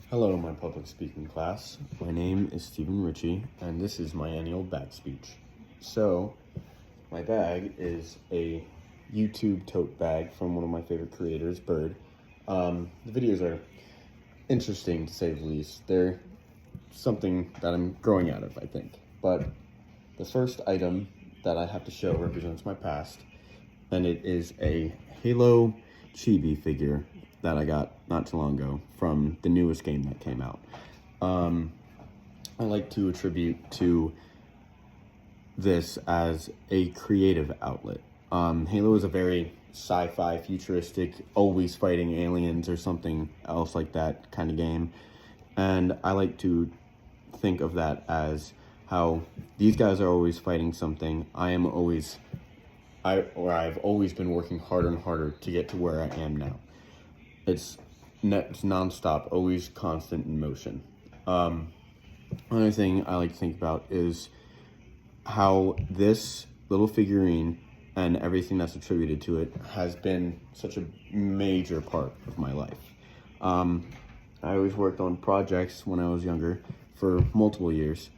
Hello, my public speaking class. My name is Stephen Ritchie, and this is my annual bag speech. So, my bag is a YouTube tote bag from one of my favorite creators, Bird. The videos are interesting, to say the least. They're something that I'm growing out of, I think. But the first item that I have to show represents my past, and it is a Halo chibi figure that I got not too long ago from the newest game that came out. I like to attribute to this as a creative outlet. Halo is a very sci-fi, futuristic, always fighting aliens or something else like that kind of game. And I like to think of that as how these guys are always fighting something. I've always been working harder and harder to get to where I am now. It's nonstop, always constant in motion. Another thing I like to think about is how this little figurine and everything that's attributed to it has been such a major part of my life. I always worked on projects when I was younger for multiple years,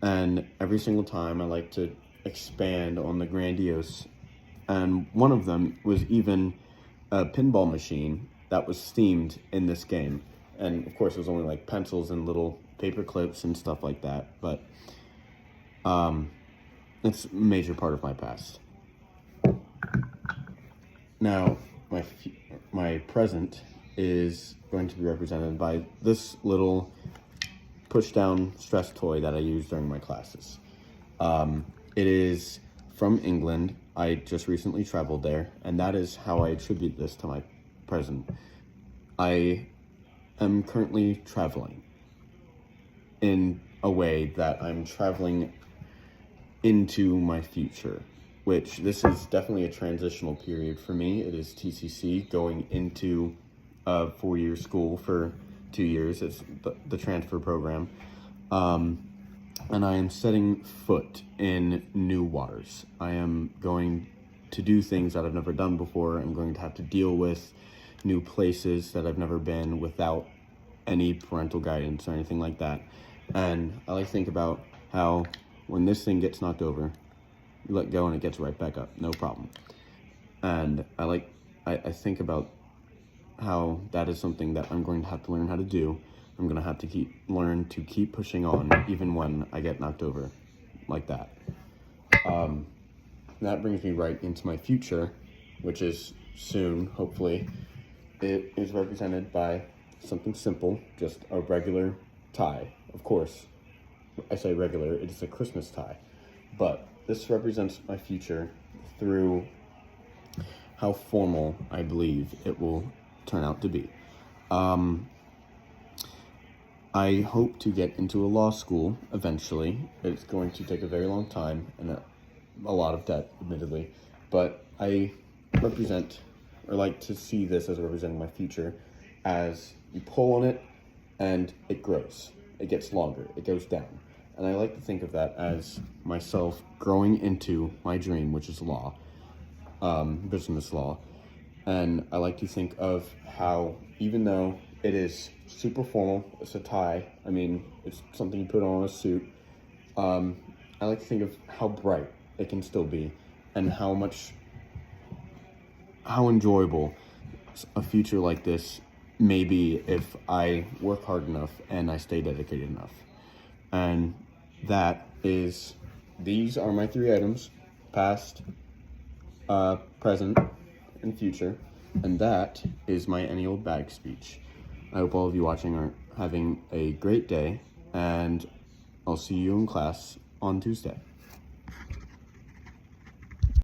and every single time I like to expand on the grandiose, and one of them was even a pinball machine that was themed in this game. And of course it was only like pencils and little paper clips and stuff like that, but it's a major part of my past. Now, my present is going to be represented by this little push-down stress toy that I use during my classes. It is from England. I just recently traveled there, and that is how I attribute this to my present. I am currently traveling in a way that I'm traveling into my future, which this is definitely a transitional period for me. It is TCC, going into a 4-year school for 2 years. It's the transfer program. And I am setting foot in new waters. I am going to do things that I've never done before. I'm going to have to deal with new places that I've never been without any parental guidance or anything like that. And I like to think about how when this thing gets knocked over, you let go and it gets right back up, no problem. And I think about how that is something that I'm going to have to learn how to do. I'm going to have to learn to keep pushing on even when I get knocked over like that. That brings me right into my future, which is soon, hopefully. It is represented by something simple, just a regular tie. Of course, I say regular, it is a Christmas tie. But this represents my future through how formal I believe it will turn out to be. I hope to get into a law school eventually. It's going to take a very long time and a lot of debt, admittedly. But I like to see this as representing my future, as you pull on it and it grows. It gets longer, it goes down. And I like to think of that as myself growing into my dream, which is law, business law. And I like to think of how, even though it is super formal, it's a tie, I mean, it's something you put on a suit, I like to think of how bright it can still be, and how enjoyable a future like this may be if I work hard enough and I stay dedicated enough. And these are my 3 items: past, present, and future. And that is my annual bag speech. I hope all of you watching are having a great day, and I'll see you in class on Tuesday.